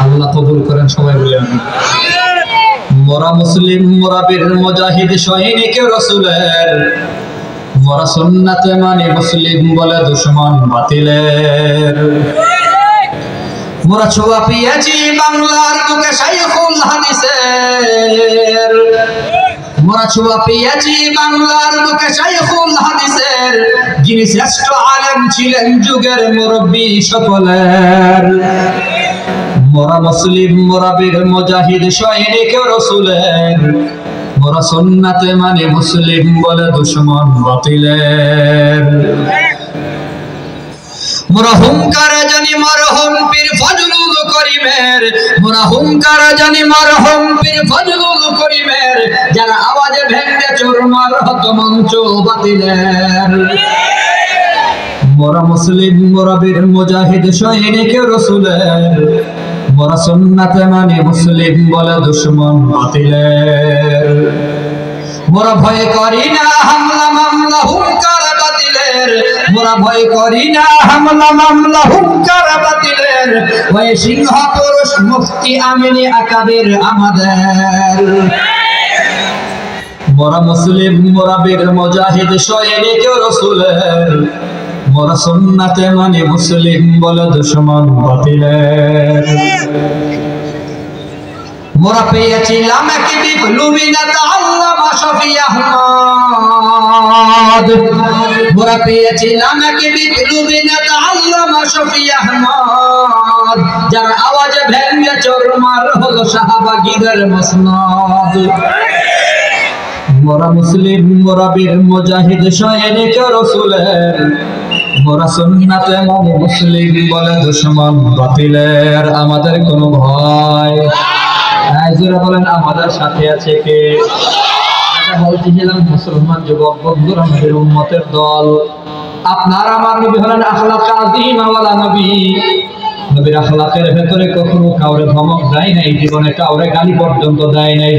আল্লাহ কবুল করেন সবাই বলে আমিন। মোরা মুসলিম, মোরা বীর মুজাহিদ সৈনিক রাসূলের, মোরা সুন্নাতে মানে মুসলিম বলে দুশমন বাতিলের। মোরা ছোঁয়া পেয়েছি বাংলার বুকে শাইখুল হাদিসের, মোরা ছোঁয়া পেয়েছি বাংলার বুকে শাইখুল হাদিসের, যিনি শ্রেষ্ঠ আলেম ছিলেন যুগের মুরব্বী সকলের। মোরা মুসলিম, মোরা বীর মুজাহিদ সৈনিক রাসূলের, মোরা সুন্নাতে মানে মুসলিম বলে দুশমন বাতিলের। মোরা হুঙ্কারে জানি মরহুম পীর ফজলুল করিমের, মোরা হুঙ্কারে জানি মরহুম পীর ফজলুল করিমের, যারা আওয়াজে ভেঙে চুরমার হতো মঞ্চ বাতিলের। মোরা মুসলিম, মোরা বীর মুজাহিদ সৈনিক রাসূলের, মোরা সুন্নাতে মানে মুসলিম বলে দুশমন বাতিলের। মোরা ভয় করি না হামলা মামলা হুঙ্কার বাতিলের, মোরা ভয় করি না হামলা মামলা হুঙ্কার বাতিলের, ওই সিংহ পুরুষ মুফতি আমিনী আকাবির আমাদের। মোরা মুসলিম, মোরা বীর মুজাহিদ সৈনিক রাসূলের, মোরা সুন্নাতে মানে মুসলিম বলে দুশমন বাতিলের। মোরা পেয়েছিলাম এক বিপ্লবী নেতা আল্লামা শফি আহমদ, মোরা পেয়েছিলাম এক বিপ্লবী নেতা আল্লামা শফি আহমদ, যার আওয়াজে ভেঙে চুরমার হলো শাহবাগীদের মসনদ। মোরা মুসলিম, মোরা বীর মুজাহিদ সৈনিক রাসূলের, মোরা সুন্নাতে মানে মুসলিম বলে দুশমন বাতিলের। আমাদের কোনো ভয় জোরে বলেন, আমাদের সাথে আছে কে? এটা বলতেছিলাম মুসলমান যুবক বন্ধুরা, আমাদের উম্মতের দল। আপনার আমার নবী হলেন আখলাক আযীমা ওয়ালা নবী। নবীর আখলাকের ভেতরে কখনো কাউরে ধমক দেয় নাই, জীবনে কাউরে গালি পর্যন্ত দেয় নাই।